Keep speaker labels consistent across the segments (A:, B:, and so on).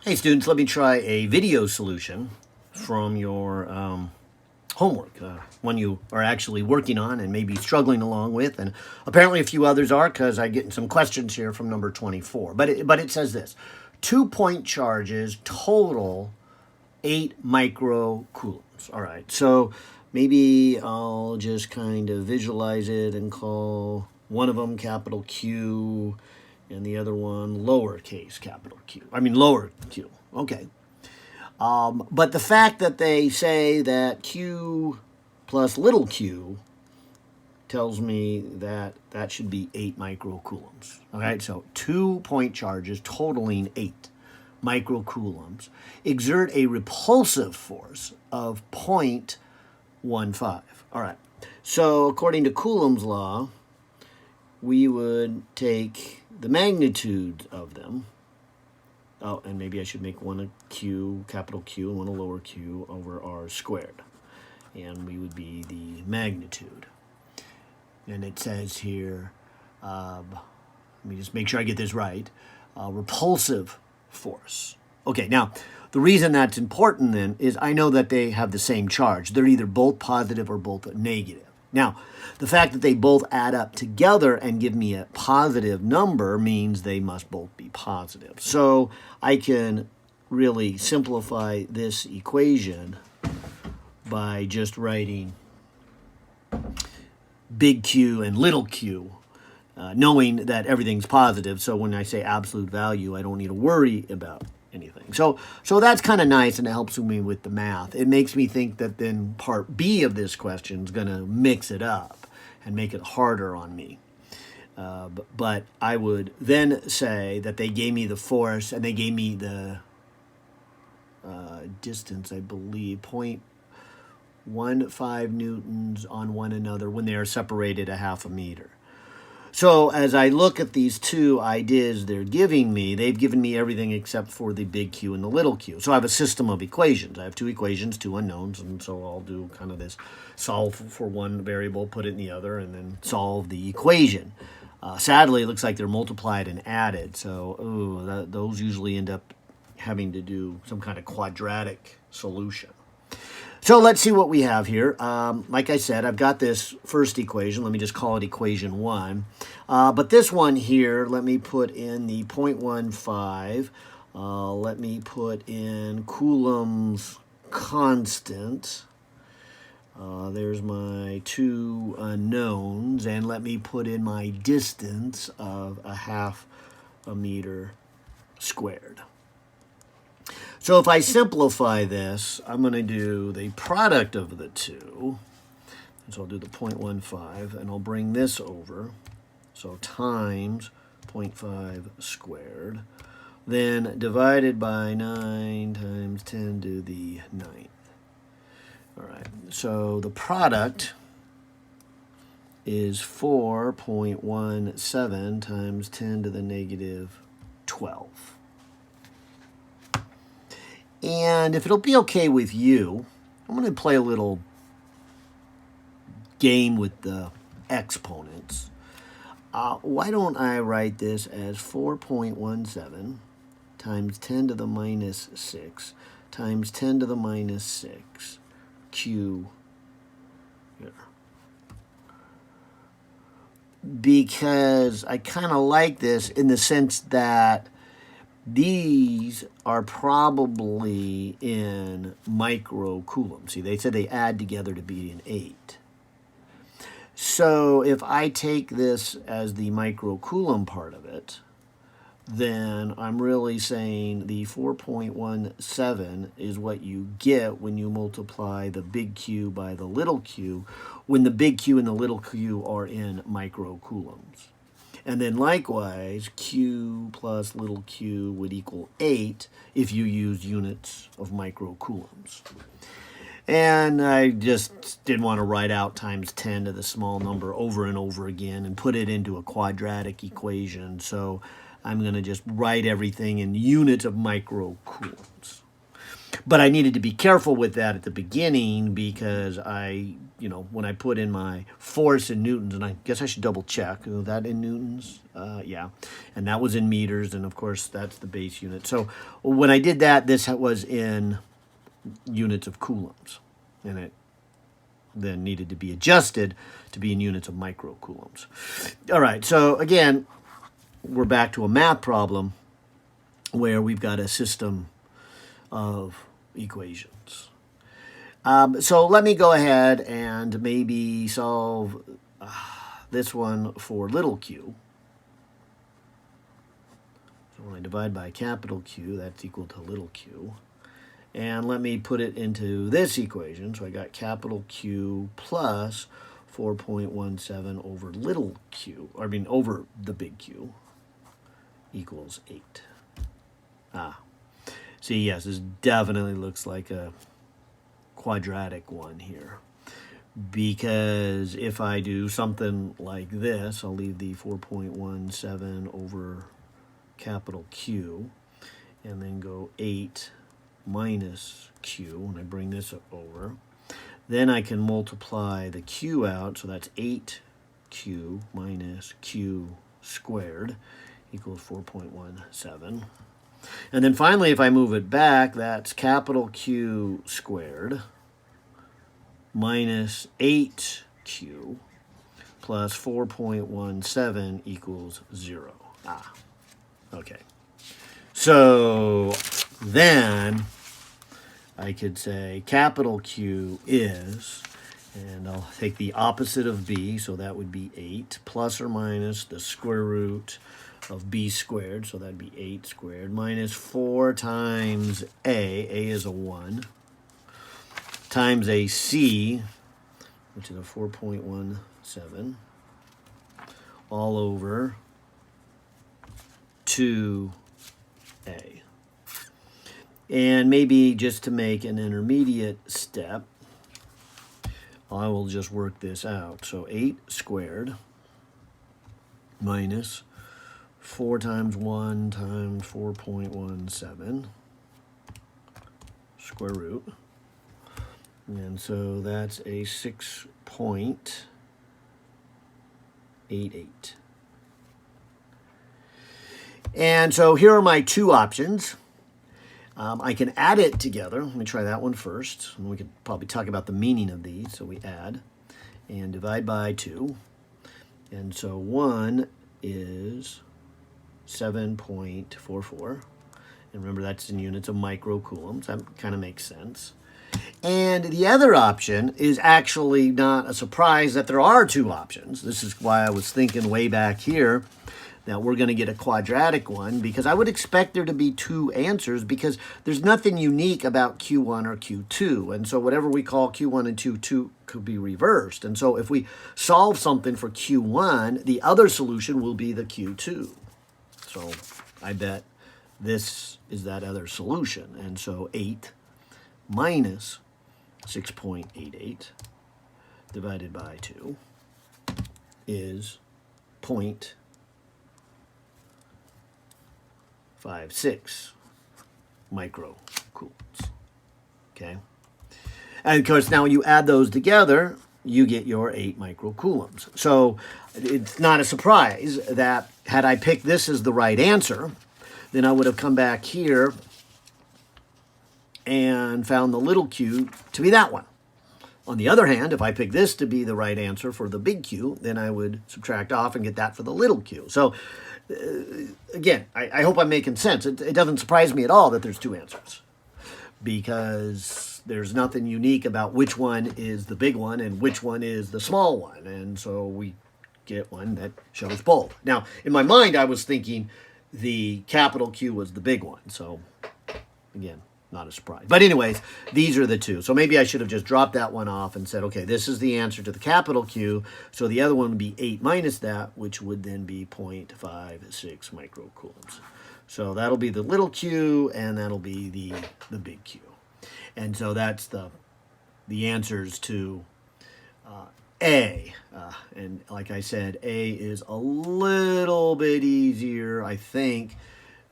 A: Hey students, let me try a video solution from your homework, one you are actually working on and maybe struggling along with, and apparently a few others are because I'm getting some questions here from number 24. But it says this: 2-point charges total 8 microcoulombs. All right, so maybe I'll just kind of visualize it and call one of them capital Q and the other one lowercase capital Q. I mean lower Q. Okay. But the fact that they say that Q plus little q tells me that that should be 8 microcoulombs. All right, so 2-point charges totaling 8 microcoulombs exert a repulsive force of 0.15. All right, so according to Coulomb's law, we would take the magnitude of them. Oh, and maybe I should make one a Q, capital Q, and one a lower q over r squared. And we would be the magnitude. And it says here, let me just make sure I get this right, repulsive force. Okay, now, the reason that's important then is I know that they have the same charge. They're either both positive or both negative. Now, the fact that they both add up together and give me a positive number means they must both be positive. So I can really simplify this equation by just writing big Q and little q, knowing that everything's positive. So when I say absolute value, I don't need to worry about anything. So that's kind of nice, and it helps me with the math. It makes me think that then part B of this question is going to mix it up and make it harder on me. But I would then say that they gave me the force and they gave me the distance, I believe, 0.15 newtons on one another when they are separated a half a meter. So as I look at these two ideas they're giving me, they've given me everything except for the big Q and the little q. So I have a system of equations. I have 2 equations, 2 unknowns, and so I'll do kind of this solve for one variable, put it in the other, and then solve the equation. Sadly, it looks like they're multiplied and added, so those usually end up having to do some kind of quadratic solution. So let's see what we have here. Like I said, I've got this first equation. Let me just call it equation 1. But this one here, let me put in the 0.15. Let me put in Coulomb's constant. There's my 2 unknowns. And let me put in my distance of a half a meter squared. So if I simplify this, I'm going to do the product of the two. So I'll do the 0.15, and I'll bring this over. So times 0.5 squared. Then divided by 9 times 10 to the 9th. All right, so the product is 4.17 times 10 to the negative 12. And if it'll be okay with you, I'm going to play a little game with the exponents. Why don't I write this as 4.17 times 10 to the minus 6 times 10 to the minus 6 q here. Because I kind of like this in the sense that these are probably in microcoulombs. See, they said they add together to be an 8. So if I take this as the microcoulomb part of it, then I'm really saying the 4.17 is what you get when you multiply the big Q by the little q, when the big Q and the little q are in microcoulombs. And then likewise, Q plus little q would equal 8 if you use units of microcoulombs. And I just didn't want to write out times 10 to the small number over and over again and put it into a quadratic equation. So I'm going to just write everything in units of microcoulombs. But I needed to be careful with that at the beginning because when I put in my force in newtons, and I guess I should double check, is that in newtons? Yeah. And that was in meters, and of course that's the base unit. So when I did that, this was in units of coulombs, and it then needed to be adjusted to be in units of microcoulombs. All right, so again, we're back to a math problem where we've got a system of equations. So let me go ahead and maybe solve this one for little q. So when I divide by capital Q, that's equal to little q. And let me put it into this equation. So I got capital Q plus 4.17 over little q, over the big Q, equals 8. See, yes, this definitely looks like a quadratic one here. Because if I do something like this, I'll leave the 4.17 over capital Q, and then go 8 minus Q, and I bring this over. Then I can multiply the Q out, so that's 8Q minus Q squared equals 4.17. And then finally, if I move it back, that's capital Q squared minus 8Q plus 4.17 equals 0. Okay. So then I could say capital Q is, and I'll take the opposite of B, so that would be 8, plus or minus the square root of B squared, so that'd be 8 squared, minus 4 times A is a 1, times a C, which is a 4.17, all over 2A. And maybe just to make an intermediate step, I will just work this out. So 8 squared minus 4 times 1 times 4.17 square root. And so that's a 6.88. And so here are my two options. I can add it together. Let me try that one first. And we could probably talk about the meaning of these. So we add and divide by 2. And so 1 is 7.44. And remember, that's in units of microcoulombs. That kind of makes sense. And the other option is actually not a surprise that there are two options. This is why I was thinking way back here that we're going to get a quadratic one, because I would expect there to be two answers, because there's nothing unique about Q1 or Q2. And so whatever we call Q1 and Q2 could be reversed. And so if we solve something for Q1, the other solution will be the Q2. So I bet this is that other solution. And so 8 minus 6.88 divided by 2 is 0.56 microcoulombs. Okay? And of course, now when you add those together, you get your 8 microcoulombs. So it's not a surprise that had I picked this as the right answer, then I would have come back here and found the little q to be that one. On the other hand, if I pick this to be the right answer for the big Q, then I would subtract off and get that for the little q. So again, I hope I'm making sense. It doesn't surprise me at all that there's two answers, because there's nothing unique about which one is the big one and which one is the small one. And so we get one that shows both. Now, in my mind, I was thinking the capital Q was the big one. So again, not a surprise. But anyways, these are the two. So maybe I should have just dropped that one off and said, okay, this is the answer to the capital Q. So the other one would be 8 minus that, which would then be 0.56 microcoulombs. So that'll be the little q, and that'll be the big Q. And so that's the answers to A. And like I said, A is a little bit easier, I think,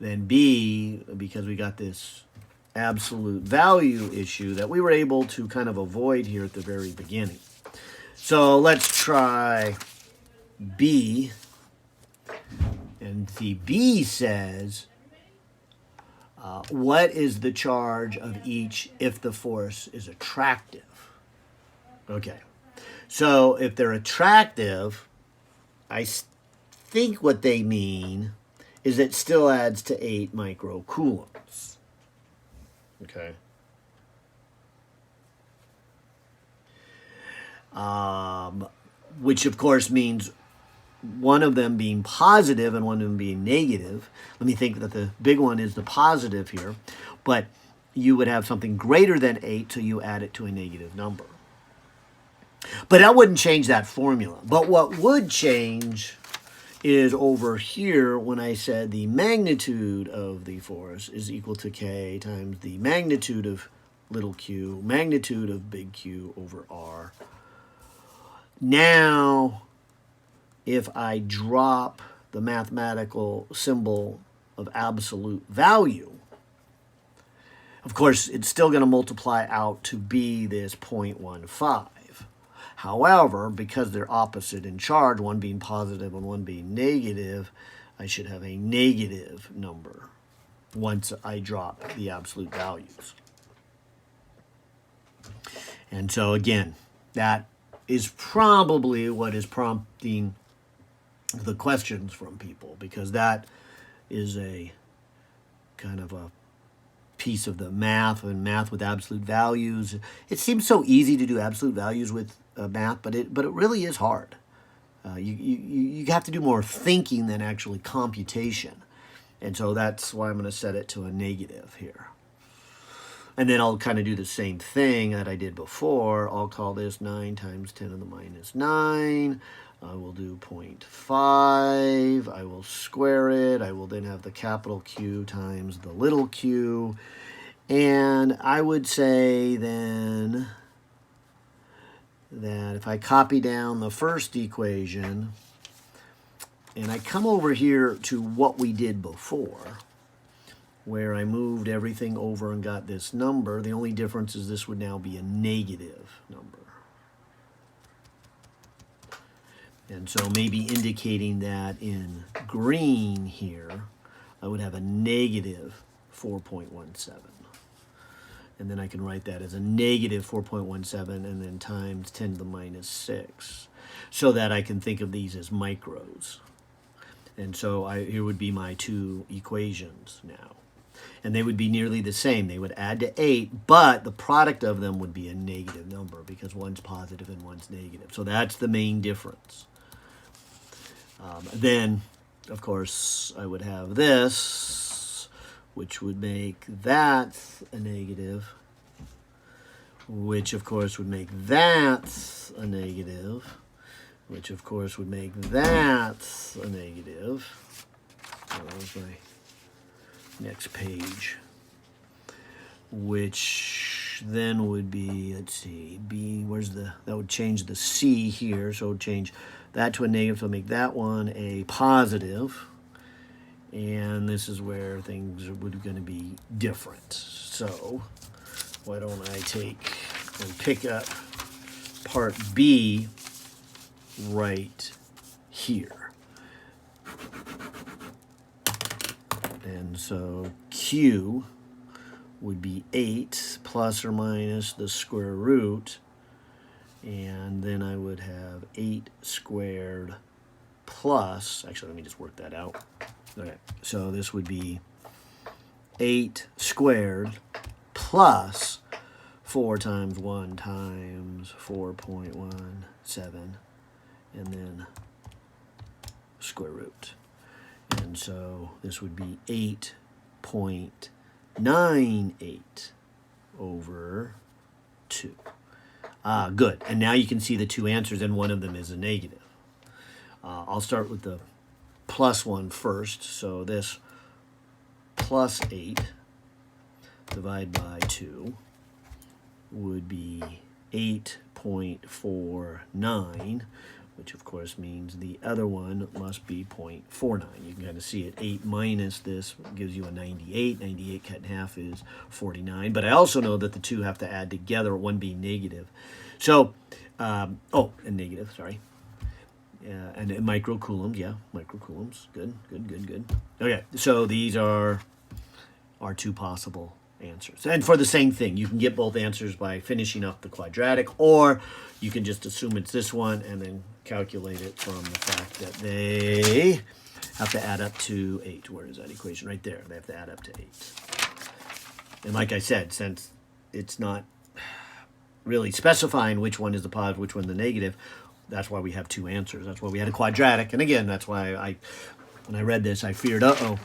A: than B, because we got this absolute value issue that we were able to kind of avoid here at the very beginning. So let's try B. And the B says, what is the charge of each if the force is attractive? Okay. So if they're attractive, I think what they mean is it still adds to 8 microcoulombs. Okay. Which of course means one of them being positive and one of them being negative. Let me think that the big one is the positive here. But you would have something greater than 8, so you add it to a negative number. But that wouldn't change that formula. But what would change is over here when I said the magnitude of the force is equal to K times the magnitude of little q, magnitude of big Q over R. Now, if I drop the mathematical symbol of absolute value, of course, it's still going to multiply out to be this 0.15. However, because they're opposite in charge, one being positive and one being negative, I should have a negative number once I drop the absolute values. And so again, that is probably what is prompting the questions from people, because that is a kind of a piece of the math and math with absolute values. It seems so easy to do absolute values with math, but it really is hard. You have to do more thinking than actually computation. And so that's why I'm going to set it to a negative here. And then I'll kind of do the same thing that I did before. I'll call this 9 times 10 to the minus 9. I will do 0.5. I will square it. I will then have the capital Q times the little q. And I would say then that if I copy down the first equation and I come over here to what we did before, where I moved everything over and got this number, the only difference is this would now be a negative number. And so maybe indicating that in green here, I would have a negative 4.17. And then I can write that as a negative 4.17 and then times 10 to the minus 6, so that I can think of these as micros. And so here would be my two equations now. And they would be nearly the same. They would add to 8, but the product of them would be a negative number because one's positive and one's negative. So that's the main difference. Then, of course, I would have this, which would make that a negative, which, of course, would make that a negative, which, of course, would make that a negative. So that was my next page, which then would be, let's see, B, that would change the C here, so it would change that to a negative, so make that one a positive, and this is where things would going to be different. So why don't I take and pick up part B right here. And so Q would be 8 plus or minus the square root, and then I would have 8 squared plus, actually let me just work that out. Okay, so this would be 8 squared plus 4 times 1 times 4.17, and then square root. And so this would be 8.98 over 2. Good. And now you can see the two answers, and one of them is a negative. I'll start with the plus one first. So this plus 8 divided by 2 would be 8.49 which of course means the other one must be 0.49. You can kind of see it. 8 minus this gives you a 98. 98 cut in half is 49. But I also know that the two have to add together, one being negative. So, and negative, sorry. And microcoulombs, yeah, microcoulombs. Good. Okay, so these are our two possible answers. And for the same thing, you can get both answers by finishing up the quadratic, or you can just assume it's this one and then calculate it from the fact that they have to add up to 8. Where is that equation? Right there. They have to add up to 8. And like I said, since it's not really specifying which one is the positive, which one the negative, that's why we have two answers. That's why we had a quadratic. And again, that's why when I read this, I feared, got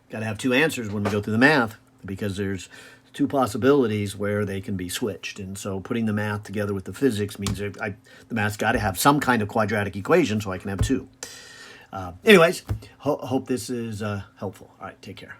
A: to have two answers when we go through the math, because there's two possibilities where they can be switched. And so putting the math together with the physics means the math's got to have some kind of quadratic equation so I can have two. Anyways, hope this is helpful. All right, take care.